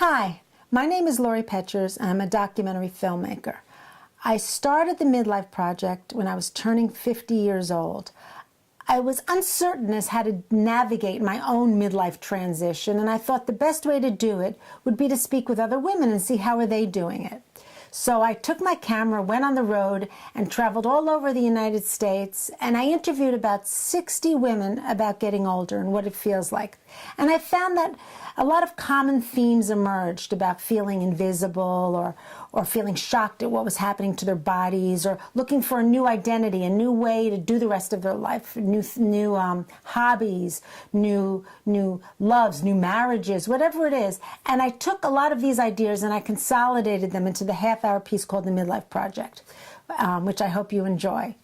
Hi, my name is Lori Petchers, and I'm a documentary filmmaker. I started the Midlife Project when I was turning 50 years old. I was uncertain as how to navigate my own midlife transition, and I thought the best way to do it would be to speak with other women and see how are they doing it. So I took my camera, went on the road, and traveled all over the United States, and I interviewed about 60 women about getting older and what it feels like. And I found that a lot of common themes emerged about feeling invisible or feeling shocked at what was happening to their bodies, or looking for a new identity, a new way to do the rest of their life, new hobbies, new loves, new marriages, whatever it is. And I took a lot of these ideas and I consolidated them into the half-hour piece called The Midlife Project, which I hope you enjoy.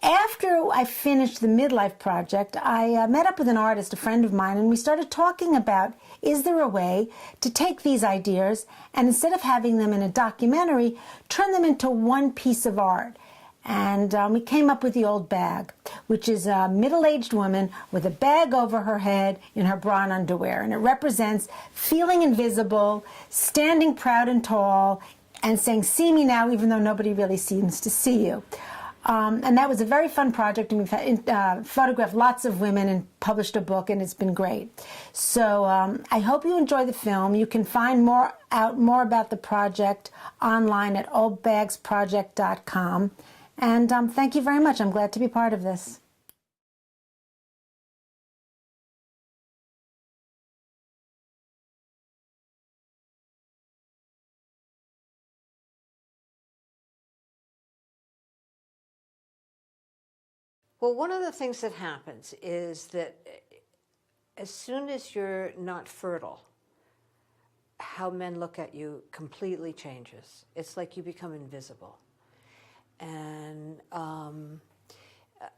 After I finished the Midlife Project, I met up with an artist, a friend of mine, and we started talking about, is there a way to take these ideas and instead of having them in a documentary, turn them into one piece of art? And we came up with The Old Bag, which is a middle-aged woman with a bag over her head in her bra and underwear. And it represents feeling invisible, standing proud and tall, and saying, see me now, even though nobody really seems to see you. And that was a very fun project, and we've photographed lots of women and published a book, and it's been great. So I hope you enjoy the film. You can find out more about the project online at oldbagsproject.com. And thank you very much. I'm glad to be part of this. Well, one of the things that happens is that as soon as you're not fertile, how men look at you completely changes. It's like you become invisible. And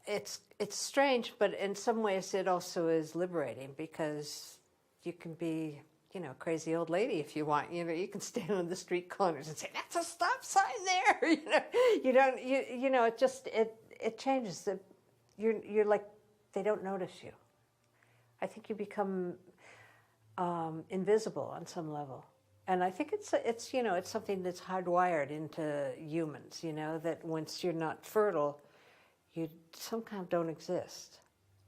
it's strange, but in some ways it also is liberating, because you can be, you know, a crazy old lady if you want. You know, you can stand on the street corners and say, that's a stop sign there. You know, it changes. You're like, they don't notice you. I think you become invisible on some level. And I think it's you know, it's something that's hardwired into humans, you know, that once you're not fertile, you somehow don't exist.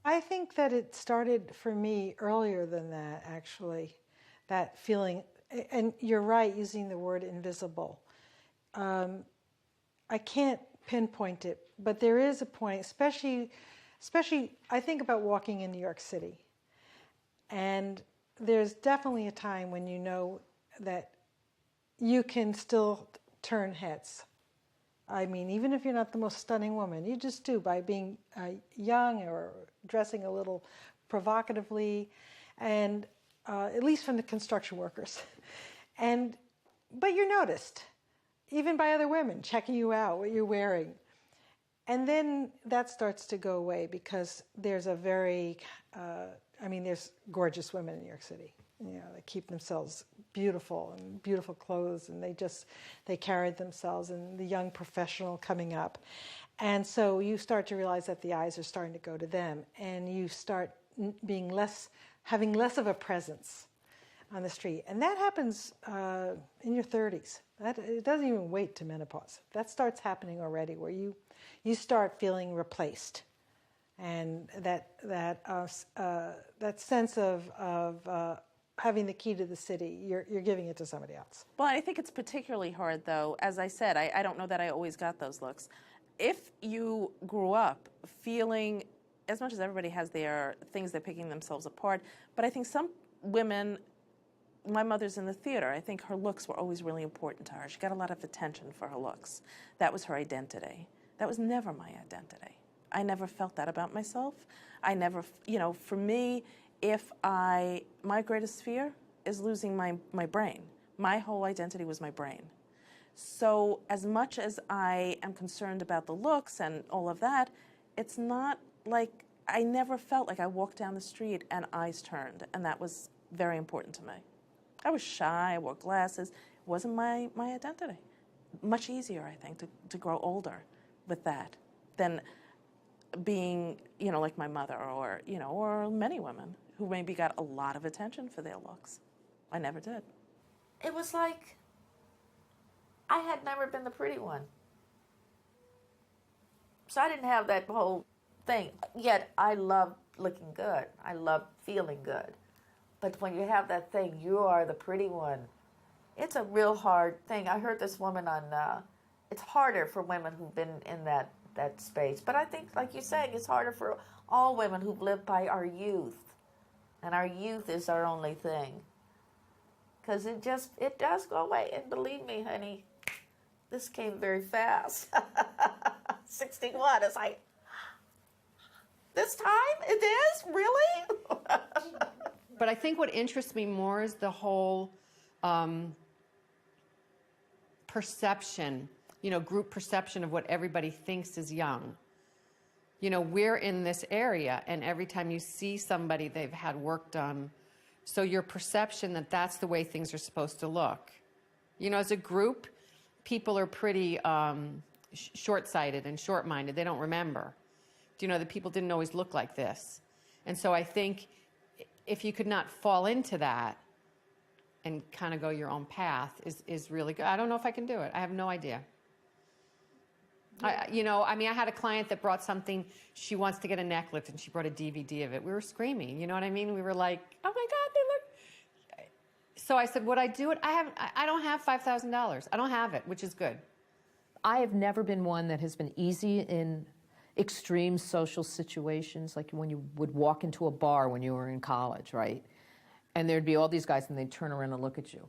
I think that it started for me earlier than that, actually, that feeling, and you're right, using the word invisible. I can't pinpoint it, but there is a point, especially I think about walking in New York City, and there's definitely a time when you know that you can still turn heads. I mean, even if you're not the most stunning woman, you just do by being young or dressing a little provocatively, and at least from the construction workers. But you're noticed, even by other women, checking you out, what you're wearing. And then that starts to go away, because there's a very, there's gorgeous women in New York City. You know, they keep themselves beautiful and beautiful clothes, and they carried themselves, and the young professional coming up. And so you start to realize that the eyes are starting to go to them, and you start having less of a presence on the street. And that happens in your 30s. It doesn't even wait to menopause. That starts happening already, where you start feeling replaced. And that sense of having the key to the city, you're giving it to somebody else. Well, I think it's particularly hard, though. As I said, I don't know that I always got those looks. If you grew up feeling, as much as everybody has their things they're picking themselves apart, but I think some women, my mother's in the theater, I think her looks were always really important to her. She got a lot of attention for her looks. That was her identity. That was never my identity. I never felt that about myself. I never, you know, for me, my greatest fear is losing my brain. My whole identity was my brain. So as much as I am concerned about the looks and all of that, it's not like, I never felt like I walked down the street and eyes turned, and that was very important to me. I was shy, I wore glasses. It wasn't my identity. Much easier, I think, to grow older with that than being, you know, like my mother, or, you know, or many women who maybe got a lot of attention for their looks. I never did. it was like I had never been the pretty one. So I didn't have that whole thing. Yet I love looking good. I love feeling good. But when you have that thing, you are the pretty one. It's a real hard thing. I heard this woman on, it's harder for women who've been in that space. But I think, like you're saying, it's harder for all women who've lived by our youth. And our youth is our only thing. Because it does go away. And believe me, honey, this came very fast. 61, it's like, this time it is? Really? But I think what interests me more is the whole perception, group perception of what everybody thinks is young. We're in this area, and every time you see somebody, they've had work done. So your perception that that's the way things are supposed to look. As a group, people are pretty short-sighted and short-minded. They don't remember. That people didn't always look like this. And so I think if you could not fall into that and kind of go your own path is really good. I don't know if I can do it. I have no idea. I had a client that brought something. She wants to get a neck lift, and she brought a DVD of it. We were screaming. You know what I mean? We were like, oh, my God, they look. So I said, would I do it? I don't have $5,000. I don't have it, which is good. I have never been one that has been easy in extreme social situations, like when you would walk into a bar when you were in college, right? And there'd be all these guys, and they'd turn around and look at you.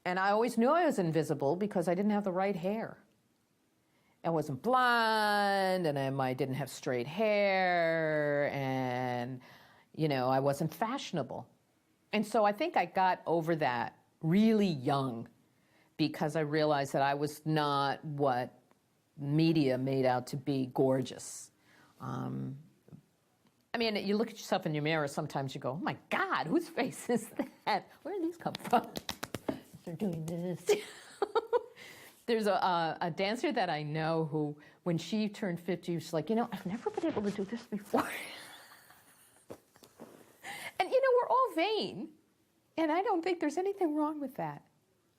And I always knew I was invisible because I didn't have the right hair. I wasn't blonde, and I didn't have straight hair, and, I wasn't fashionable. And so I think I got over that really young because I realized that I was not what media made out to be gorgeous. You look at yourself in your mirror, sometimes you go, oh my God, whose face is that? Where did these come from? They're doing this. There's a dancer that I know who, when she turned 50, she's like, I've never been able to do this before. And, we're all vain. And I don't think there's anything wrong with that.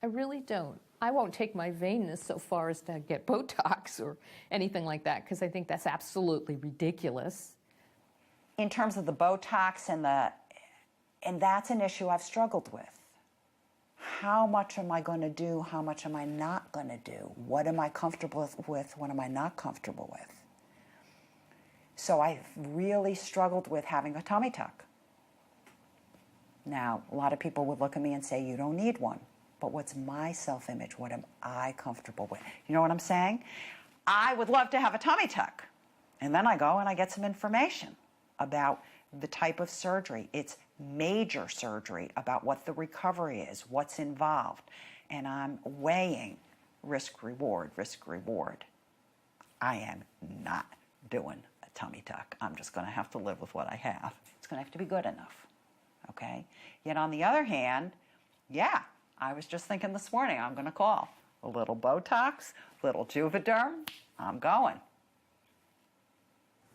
I really don't. I won't take my vainness so far as to get Botox or anything like that, because I think that's absolutely ridiculous. In terms of the Botox and that's an issue I've struggled with. How much am I going to do? How much am I not going to do? What am I comfortable with? What am I not comfortable with? So I've really struggled with having a tummy tuck. Now, a lot of people would look at me and say, you don't need one. But what's my self-image? What am I comfortable with? You know what I'm saying? I would love to have a tummy tuck. And then I go and I get some information about the type of surgery. It's major surgery, about what the recovery is, what's involved. And I'm weighing risk-reward, risk-reward. I am not doing a tummy tuck. I'm just going to have to live with what I have. It's going to have to be good enough, okay? Yet on the other hand, yeah, I was just thinking this morning, I'm going to call a little Botox, little Juvederm. I'm going.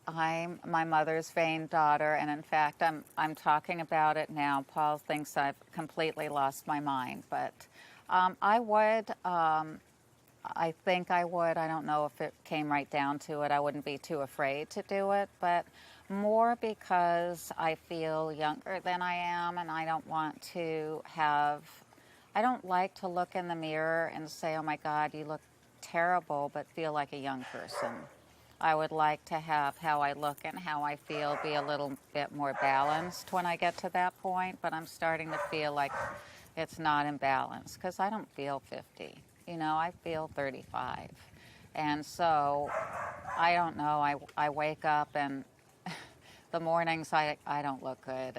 I'm my mother's vain daughter, and in fact, I'm talking about it now. Paul thinks I've completely lost my mind, but I would. I think I would. I don't know if it came right down to it. I wouldn't be too afraid to do it, but more because I feel younger than I am, and I don't want to have. I don't like to look in the mirror and say, "Oh my God, you look terrible," but feel like a young person. I would like to have how I look and how I feel be a little bit more balanced when I get to that point, but I'm starting to feel like it's not in balance because I don't feel 50. I feel 35. And so, I don't know, I wake up and the mornings I don't look good,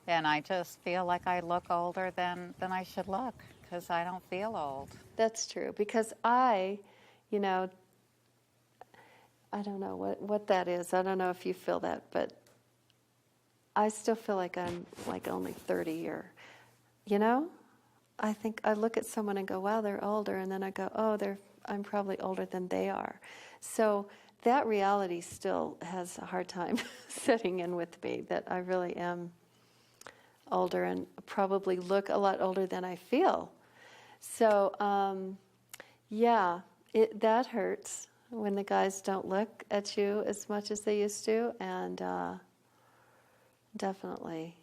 and I just feel like I look older than I should look because I don't feel old. That's true, because I don't know what that is. I don't know if you feel that, but I still feel like I'm like only 30 or, I think I look at someone and go, wow, they're older. And then I go, oh, I'm probably older than they are. So that reality still has a hard time setting in with me, that I really am older and probably look a lot older than I feel. So, yeah, that hurts when the guys don't look at you as much as they used to, and definitely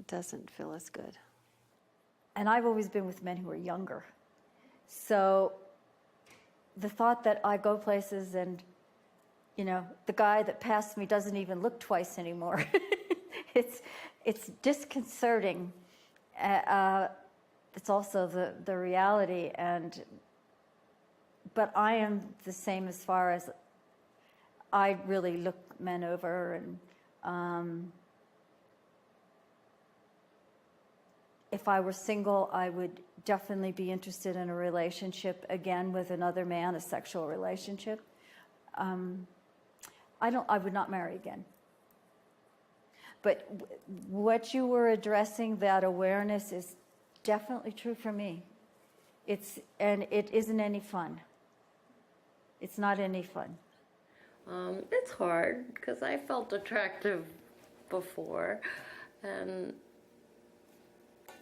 doesn't feel as good. And I've always been with men who are younger. So the thought that I go places and, you know, the guy that passed me doesn't even look twice anymore. It's disconcerting. It's also the reality, but I am the same as far as I really look men over, and if I were single, I would definitely be interested in a relationship again with another man, a sexual relationship. I would not marry again. But what you were addressing, that awareness, is definitely true for me. And it isn't any fun. It's not any fun. It's hard because I felt attractive before, and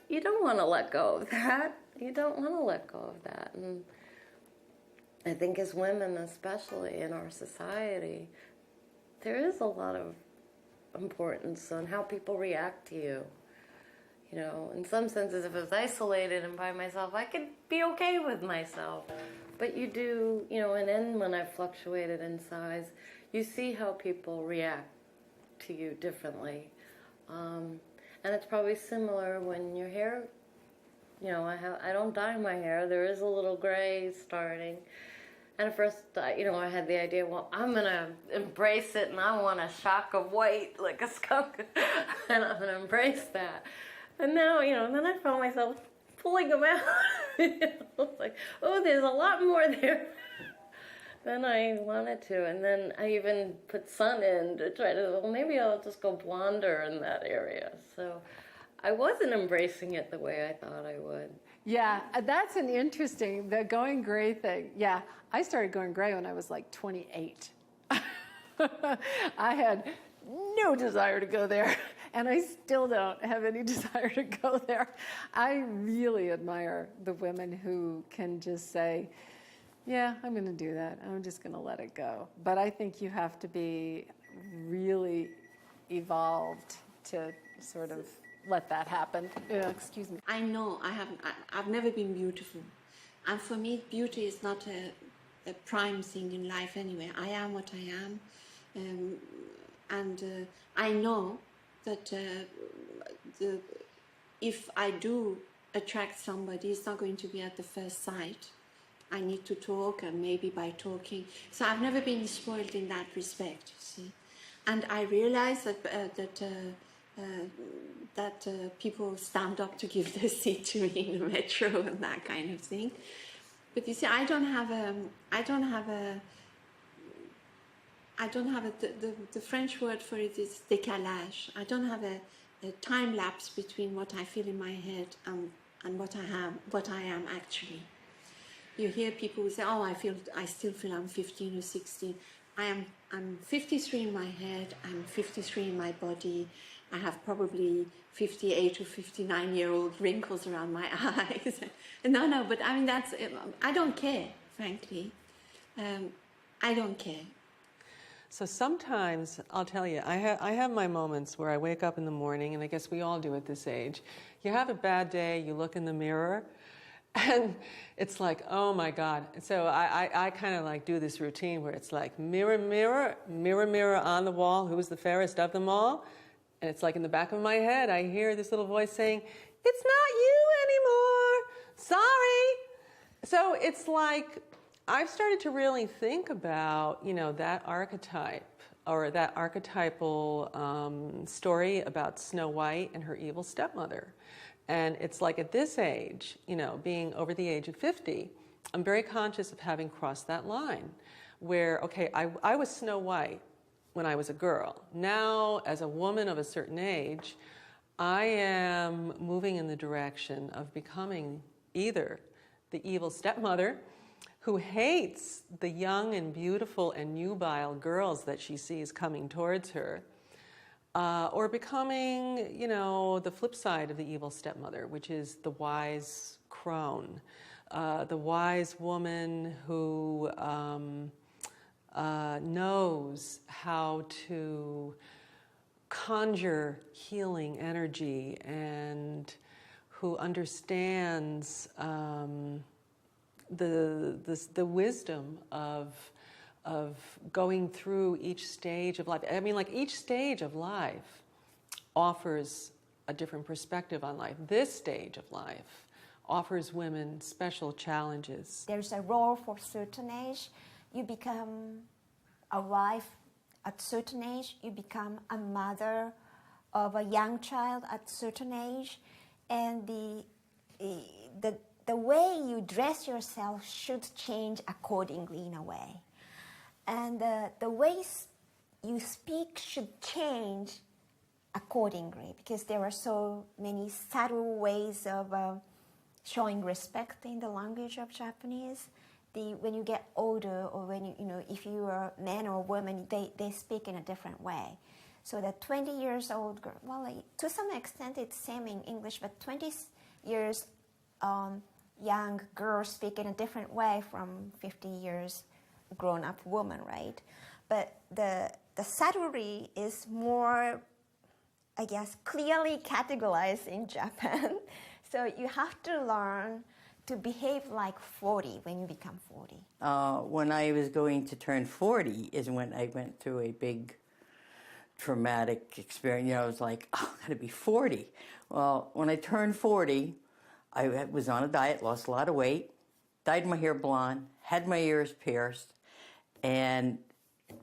you don't want to let go of that. You don't want to let go of that. And I think as women, especially in our society, there is a lot of importance on how people react to you. You know, in some senses, if I was isolated and by myself, I could be okay with myself. But you do, you know, and then when I've fluctuated in size, you see how people react to you differently. And it's probably similar when your hair, you know, I don't dye my hair. There is a little gray starting. And at first, you know, I had the idea, well, I'm going to embrace it, and I want a shock of white like a skunk, and I'm going to embrace that. And now, you know, then I found myself pulling them out. You know, like, oh, there's a lot more there than I wanted to. And then I even put sun in to try to, well, maybe I'll just go blonder in that area. So I wasn't embracing it the way I thought I would. Yeah, that's an interesting, the going gray thing. Yeah, I started going gray when I was like 28. I had no desire to go there, and I still don't have any desire to go there. I really admire the women who can just say, yeah, I'm going to do that. I'm just going to let it go. But I think you have to be really evolved to sort of let that happen. Excuse me. I know I've never been beautiful. And for me, beauty is not a prime thing in life anyway. I am what I am. And I know that if I do attract somebody, it's not going to be at the first sight. I need to talk, and maybe by talking. So I've never been spoiled in that respect, you see. And I realize that people stand up to give their seat to me in the metro and that kind of thing. But you see, I don't have the French word for it is décalage. I don't have a time lapse between what I feel in my head and what I am actually. You hear people who say, "Oh, I still feel I'm 15 or 16." I'm 53 in my head. I'm 53 in my body. I have probably 58 or 59-year-old wrinkles around my eyes. No, but I mean I don't care, frankly. I don't care. So sometimes, I'll tell you, I have my moments where I wake up in the morning, and I guess we all do at this age. You have a bad day, you look in the mirror, and it's like, oh my God. So I kind of like do this routine where it's like, mirror, mirror, mirror, mirror on the wall, who's the fairest of them all? And it's like in the back of my head, I hear this little voice saying, it's not you anymore, sorry. So it's like, I've started to really think about, you know, that archetype, or that archetypal story about Snow White and her evil stepmother. And it's like at this age, you know, being over the age of 50, I'm very conscious of having crossed that line where, okay, I was Snow White when I was a girl. Now, as a woman of a certain age, I am moving in the direction of becoming either the evil stepmother who hates the young and beautiful and nubile girls that she sees coming towards her, or becoming, you know, the flip side of the evil stepmother, which is the wise crone the wise woman who knows how to conjure healing energy and who understands the wisdom of going through each stage of life. I mean, like, each stage of life offers a different perspective on life. This stage of life offers women special challenges. There's a role for certain age. You become a wife at certain age. You become a mother of a young child at certain age. And the way you dress yourself should change accordingly in a way. And the ways you speak should change accordingly, because there are so many subtle ways of showing respect in the language of Japanese. When you get older, or when if you are a man or a woman, they speak in a different way. So the 20 years old girl, well, to some extent it's same in English, but 20 years young girls speak in a different way from 50 years grown-up woman, right? But the subtlety is more, I guess, clearly categorized in Japan. So you have to learn to behave like 40 when you become 40. When I was going to turn 40 is when I went through a big traumatic experience. I was like, oh, I'm going to be 40. Well, when I turned 40, I was on a diet, lost a lot of weight, dyed my hair blonde, had my ears pierced, and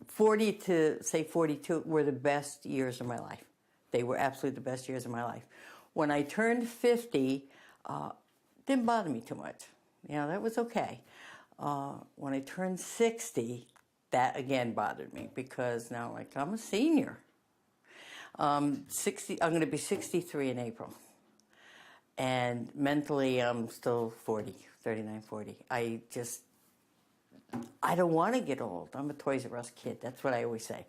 40 to, say, 42 were the best years of my life. They were absolutely the best years of my life. When I turned 50, didn't bother me too much. That was okay. When I turned 60, that again bothered me, because now, like, I'm a senior. 60. I'm going to be 63 in April. And mentally, I'm still 40, 39, 40. I don't want to get old. I'm a Toys R Us kid. That's what I always say.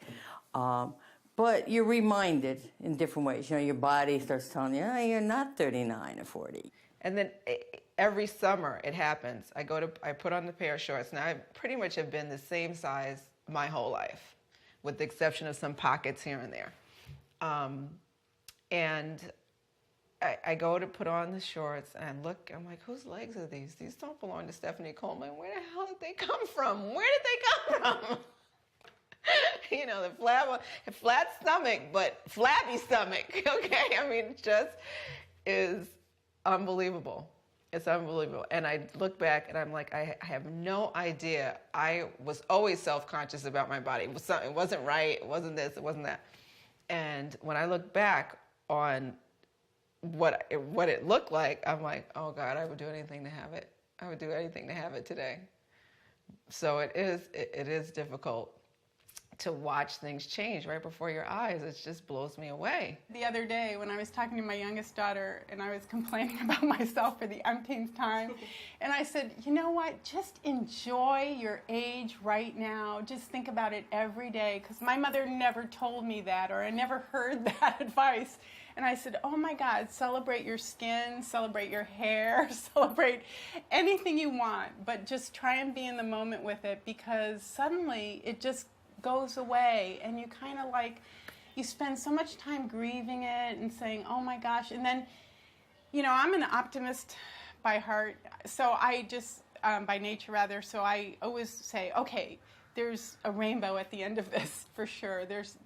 But you're reminded in different ways. Your body starts telling you, oh, you're not 39 or 40. And then every summer it happens. I put on the pair of shorts. Now I pretty much have been the same size my whole life, with the exception of some pockets here and there. And I go to put on the shorts and I look, I'm like, whose legs are these? These don't belong to Stephanie Coleman. Where the hell did they come from? Where did they come from? The flat stomach, but flabby stomach, okay? I mean, it just is unbelievable. It's unbelievable. And I look back and I'm like, I have no idea. I was always self-conscious about my body. It wasn't right, it wasn't this, it wasn't that. And when I look back on what it looked like, I'm like, oh God, I would do anything to have it. I would do anything to have it today. So it is difficult to watch things change right before your eyes. It just blows me away. The other day when I was talking to my youngest daughter and I was complaining about myself for the umpteenth time, and I said, you know what, just enjoy your age right now. Just think about it every day, because my mother never told me that, or I never heard that advice. And I said, oh my God, celebrate your skin, celebrate your hair, celebrate anything you want, but just try and be in the moment with it, because suddenly it just goes away, and you kind of you spend so much time grieving it and saying, oh my gosh. And then, I'm an optimist by heart, so I just, by nature rather, so I always say, okay, there's a rainbow at the end of this, for sure. There's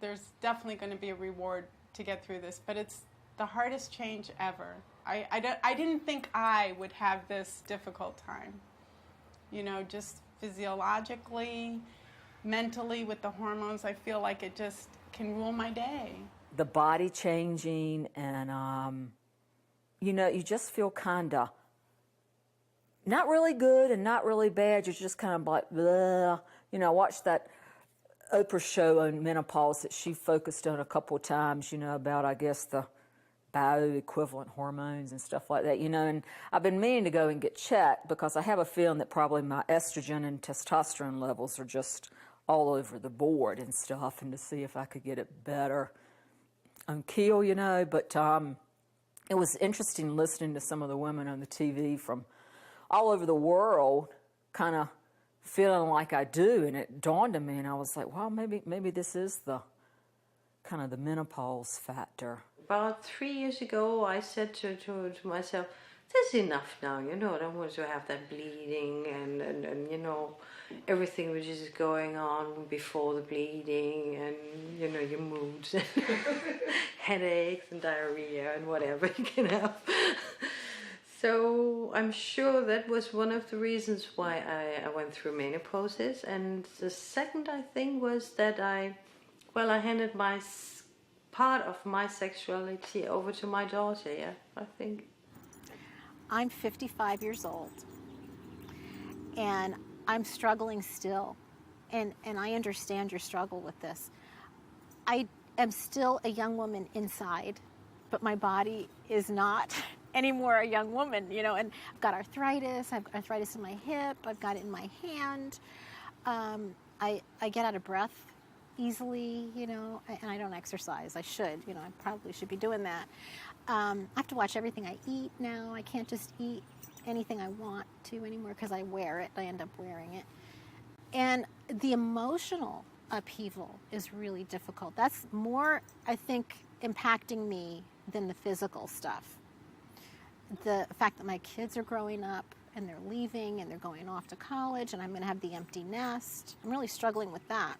definitely going to be a reward to get through this, but it's the hardest change ever. I didn't think I would have this difficult time, just physiologically, mentally, with the hormones. I feel like it just can rule my day. The body changing, and you just feel kinda not really good and not really bad. You're just kind of like, bleh. I watched that Oprah show on menopause that she focused on a couple of times, about, I guess, the bioequivalent hormones and stuff like that, and I've been meaning to go and get checked, because I have a feeling that probably my estrogen and testosterone levels are just all over the board and stuff, and to see if I could get it better on keel, but it was interesting listening to some of the women on the TV from all over the world, kind of feeling like I do, and it dawned on me, and I was like, well, maybe this is the kind of the menopause factor. About 3 years ago, I said to myself, "That's enough now. You know, I don't want to have that bleeding and you know, everything which is going on before the bleeding, and you know, your moods, and headaches and diarrhea and whatever you can have." So I'm sure that was one of the reasons why I went through menopause. And the second, I think, was that I handed my part of my sexuality over to my daughter. Yeah, I think. I'm 55 years old, and I'm struggling still, and I understand your struggle with this. I am still a young woman inside, but my body is not anymore a young woman, you know, and I've got arthritis. I've got arthritis in my hip. I've got it in my hand. I get out of breath easily, you know, and I don't exercise. I should, you know, I probably should be doing that. I have to watch everything I eat now. I can't just eat anything I want to anymore because I wear it. I end up wearing it. And the emotional upheaval is really difficult. That's more, I think, impacting me than the physical stuff. The fact that my kids are growing up and they're leaving and they're going off to college, and I'm going to have the empty nest. I'm really struggling with that.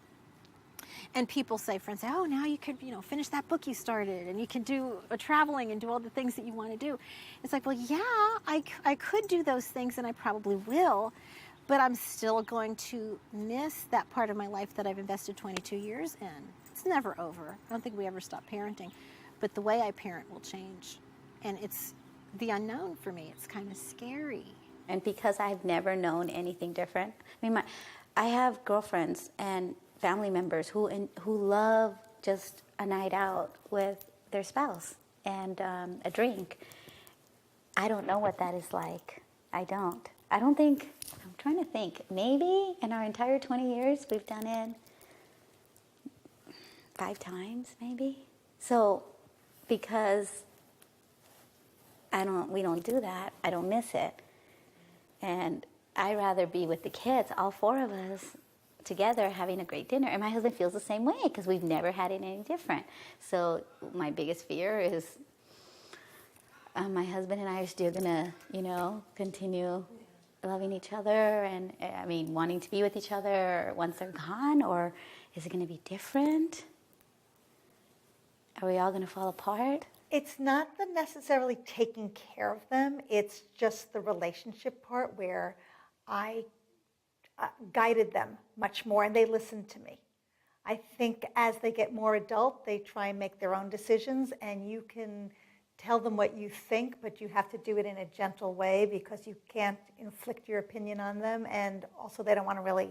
And people say, friends say, "Oh, now you could, you know, finish that book you started, and you can do traveling and do all the things that you want to do." It's like, well, yeah, I could do those things, and I probably will, but I'm still going to miss that part of my life that I've invested 22 years in. It's never over. I don't think we ever stop parenting, but the way I parent will change, and it's the unknown for me. It's kind of scary. And because I've never known anything different, I mean, I have girlfriends and family members who love just a night out with their spouse and a drink. I don't know what that is like. I don't think, I'm trying to think, maybe in our entire 20 years we've done it 5 times maybe. So because we don't do that, I don't miss it. And I'd rather be with the kids, all 4 of us together having a great dinner. And my husband feels the same way because we've never had it any different. So my biggest fear is my husband and I are still gonna, you know, continue loving each other and, I mean, wanting to be with each other once they're gone, or is it gonna be different? Are we all gonna fall apart? It's not the necessarily taking care of them. It's just the relationship part where I guided them much more, and they listened to me. I think as they get more adult, they try and make their own decisions, and you can tell them what you think, but you have to do it in a gentle way because you can't inflict your opinion on them, and also they don't want to really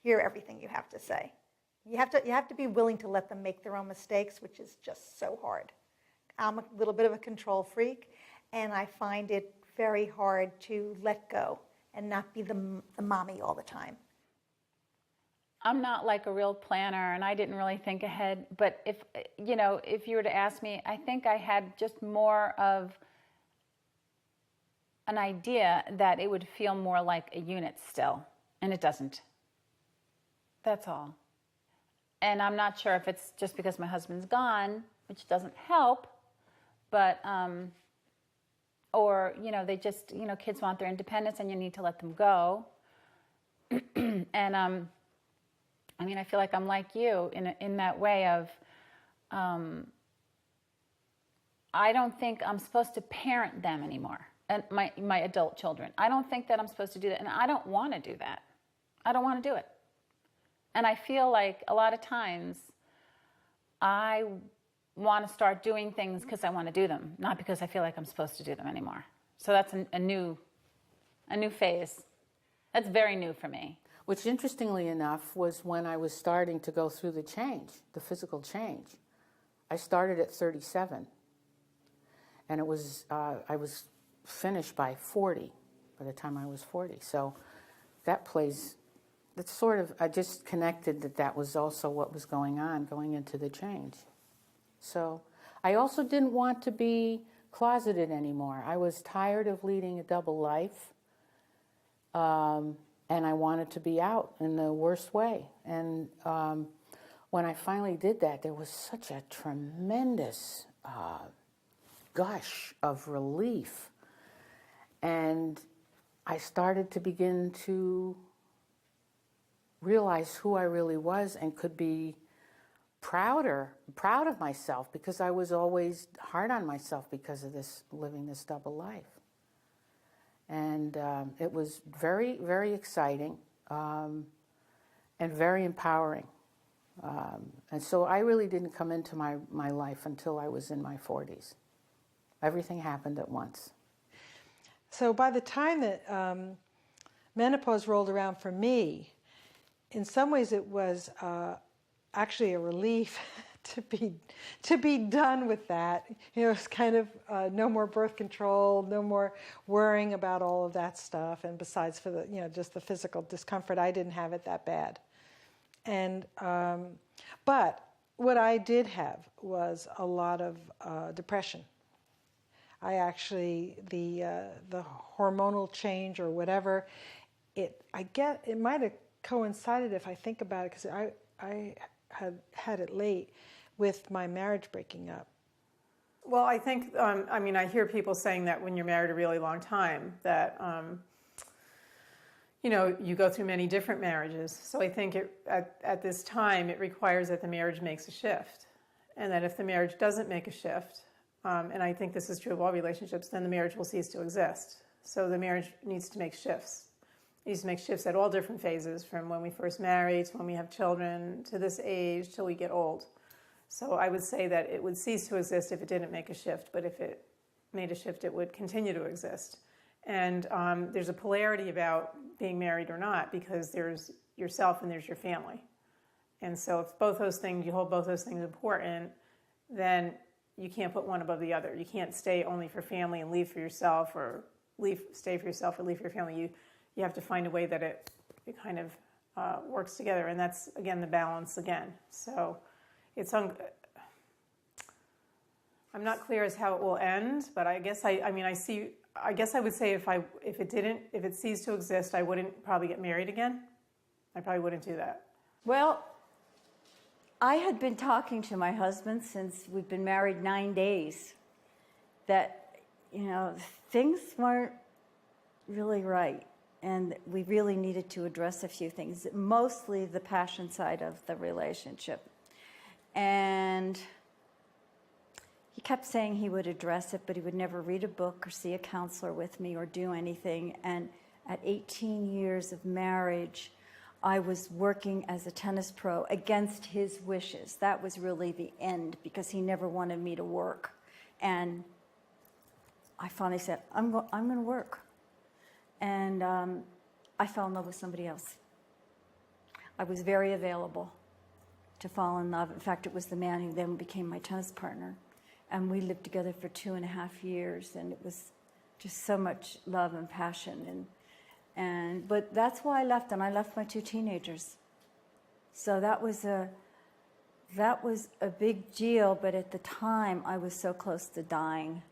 hear everything you have to say. You have to be willing to let them make their own mistakes, which is just so hard. I'm a little bit of a control freak, and I find it very hard to let go and not be the mommy all the time. I'm not like a real planner, and I didn't really think ahead. But if you were to ask me, I think I had just more of an idea that it would feel more like a unit still, and it doesn't. That's all. And I'm not sure if it's just because my husband's gone, which doesn't help, but or they just kids want their independence, and you need to let them go. And I mean, I feel like I'm like you in that way of I don't think I'm supposed to parent them anymore, and my adult children. I don't think that I'm supposed to do that, and I don't want to do that. I don't want to do it. And I feel like a lot of times I want to start doing things because I want to do them, not because I feel like I'm supposed to do them anymore. So that's a new phase. That's very new for me. Which, interestingly enough, was when I was starting to go through the change, the physical change. I started at 37, and it was I was finished by 40, by the time I was 40. So that plays, that's sort of, I just connected that was also what was going on, going into the change. So I also didn't want to be closeted anymore. I was tired of leading a double life. and I wanted to be out in the worst way. And when I finally did that, there was such a tremendous gush of relief. And I started to begin to realize who I really was and could be proud of myself, because I was always hard on myself because of this, living this double life. And it was very, very exciting and very empowering. And so I really didn't come into my life until I was in my 40s. Everything happened at once. So by the time that menopause rolled around for me, in some ways it was actually a relief to be done with that. You know, it's kind of no more birth control, no more worrying about all of that stuff. And besides, for the just the physical discomfort, I didn't have it that bad. And but what I did have was a lot of depression. I actually the hormonal change or whatever, it might have coincided, if I think about it, because I had it late, with my marriage breaking up. Well, I think, I hear people saying that when you're married a really long time, that, you go through many different marriages. So I think at this time, it requires that the marriage makes a shift. And that if the marriage doesn't make a shift, and I think this is true of all relationships, then the marriage will cease to exist. So the marriage needs to make shifts. It needs to make shifts at all different phases, from when we first marry to when we have children, to this age, till we get old. So I would say that it would cease to exist if it didn't make a shift, but if it made a shift, it would continue to exist. And there's a polarity about being married or not, because there's yourself and there's your family. And so if both those things, you hold both those things important, then you can't put one above the other. You can't stay only for family and leave for yourself, or stay for yourself or leave for your family. You have to find a way that it kind of works together, and that's, again, the balance again. So it's I'm not clear as how it will end, but I guess I would say if it ceased to exist, I wouldn't probably get married again. I probably wouldn't do that. Well, I had been talking to my husband since we've been married 9 days, that, things weren't really right. And we really needed to address a few things, mostly the passion side of the relationship. And he kept saying he would address it, but he would never read a book or see a counselor with me or do anything. And at 18 years of marriage, I was working as a tennis pro against his wishes. That was really the end, because he never wanted me to work. And I finally said, I'm going to work. And I fell in love with somebody else. I was very available to fall in love. In fact, it was the man who then became my tennis partner. And we lived together for 2.5 years, and it was just so much love and passion. But that's why I left, and I left my 2 teenagers. So that was a big deal, but at the time I was so close to dying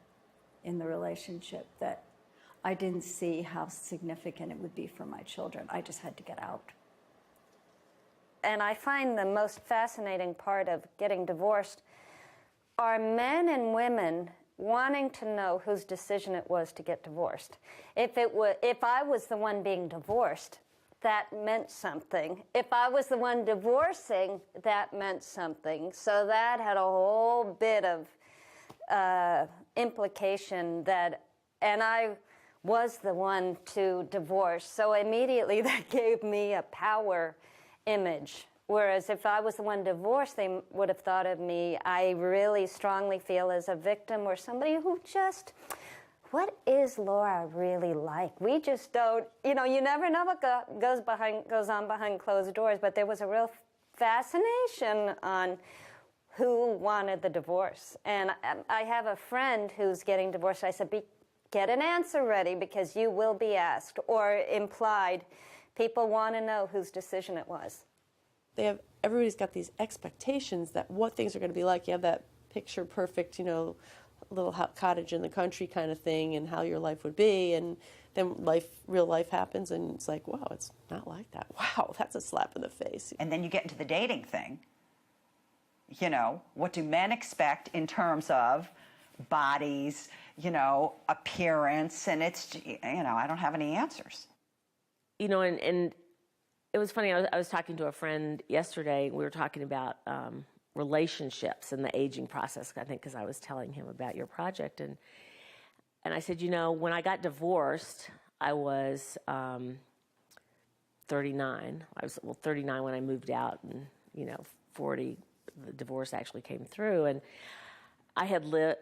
in the relationship that I didn't see how significant it would be for my children. I just had to get out. And I find the most fascinating part of getting divorced are men and women wanting to know whose decision it was to get divorced. If I was the one being divorced, that meant something. If I was the one divorcing, that meant something. So that had a whole bit of implication and I was the one to divorce. So immediately that gave me a power image. Whereas if I was the one divorced, they would have thought of me, I really strongly feel, as a victim or somebody who just, what is Laura really like? We just don't, you never know what goes on behind closed doors, but there was a real fascination on who wanted the divorce. And I have a friend who's getting divorced. I said, get an answer ready, because you will be asked, or implied. People want to know whose decision it was. Everybody's got these expectations that what things are going to be like. You have that picture perfect, little cottage in the country kind of thing, and how your life would be. And then real life happens, and it's like, wow, it's not like that. Wow, that's a slap in the face. And then you get into the dating thing. You know, what do men expect in terms of bodies, you know, appearance? And it's, you know, I don't have any answers. You know, and it was funny. I was talking to a friend yesterday. We were talking about relationships and the aging process, I think, because I was telling him about your project. And I said, you know, when I got divorced, I was 39. I was 39 when I moved out, and, you know, 40, the divorce actually came through. And I had been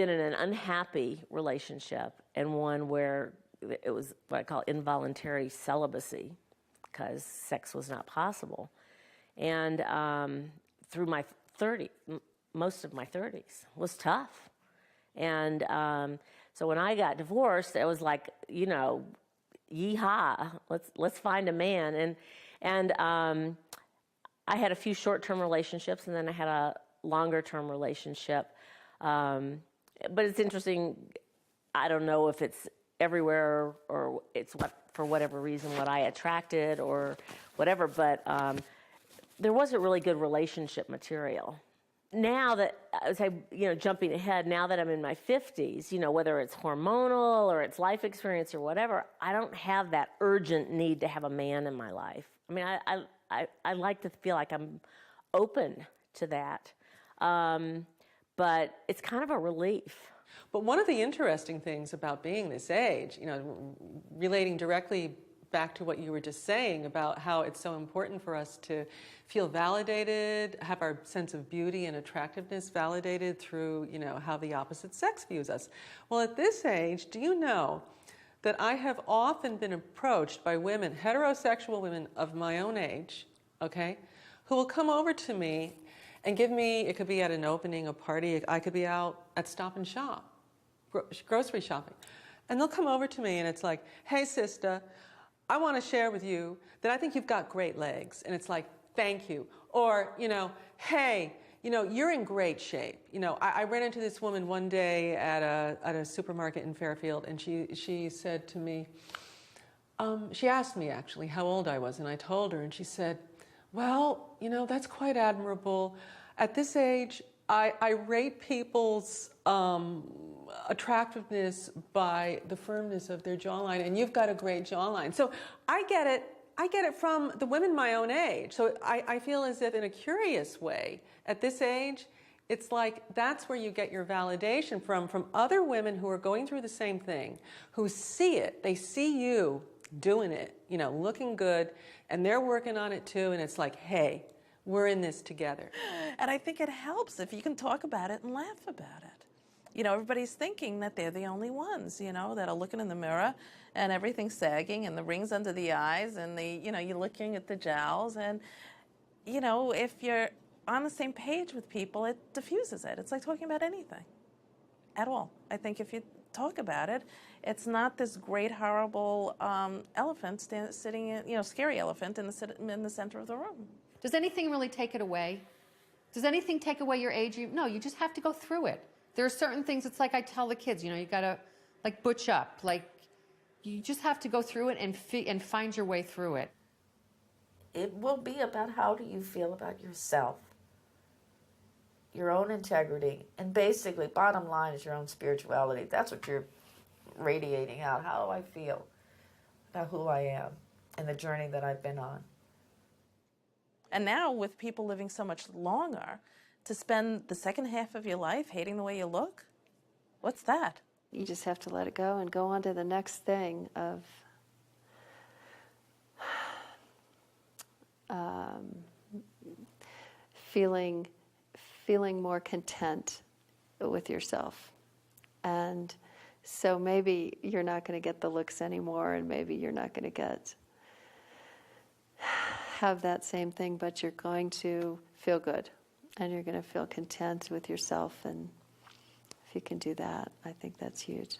in an unhappy relationship, and one where it was what I call involuntary celibacy, because sex was not possible. And through my most of my 30s was tough. And so when I got divorced, it was like, you know, yeehaw, let's find a man. And I had a few short-term relationships, and then I had a longer-term relationship. But it's interesting. I don't know if it's everywhere or it's for whatever reason what I attracted or whatever, but there wasn't really good relationship material. Now that, I would say, you know, jumping ahead, now that I'm in my 50s, you know, whether it's hormonal or it's life experience or whatever, I don't have that urgent need to have a man in my life. I mean, I like to feel like I'm open to that. But it's kind of a relief. But one of the interesting things about being this age, you know, relating directly back to what you were just saying about how it's so important for us to feel validated, have our sense of beauty and attractiveness validated through, you know, how the opposite sex views us. Well, at this age, do you know that I have often been approached by women, heterosexual women of my own age, okay, who will come over to me and give me, it could be at an opening, a party, I could be out at Stop and Shop, grocery shopping. And they'll come over to me and it's like, hey, sister, I want to share with you that I think you've got great legs. And it's like, thank you. Or, you know, hey, you know, you're in great shape. You know, I ran into this woman one day at a supermarket in Fairfield, and she said to me, she asked me actually how old I was, and I told her, and she said, well, you know, that's quite admirable. At this age, I rate people's attractiveness by the firmness of their jawline, and you've got a great jawline. So I get it from the women my own age. So I feel as if in a curious way, at this age, it's like that's where you get your validation from other women who are going through the same thing, who see it, they see you doing it, you know, looking good, and they're working on it too, and it's like, hey, we're in this together. And I think it helps if you can talk about it and laugh about it. You know, everybody's thinking that they're the only ones, you know, that are looking in the mirror and everything's sagging and the rings under the eyes and you're looking at the jowls. And, you know, if you're on the same page with people, it diffuses it. It's like talking about anything at all. I think if you talk about it, it's not this great, horrible elephant sitting in, you know, scary elephant in the center of the room. Does anything really take it away? Does anything take away your age? No, you just have to go through it. There are certain things, it's like I tell the kids, you know, you got to, like, butch up. Like, you just have to go through it and find your way through it. It will be about how do you feel about yourself, your own integrity, and basically, bottom line is your own spirituality. That's what you're radiating out. How do I feel about who I am and the journey that I've been on? And now, with people living so much longer, to spend the second half of your life hating the way you look, what's that? You just have to let it go and go on to the next thing of feeling more content with yourself. And so maybe you're not going to get the looks anymore, and maybe you're not going to have that same thing, but you're going to feel good and you're going to feel content with yourself. And if you can do that, I think that's huge.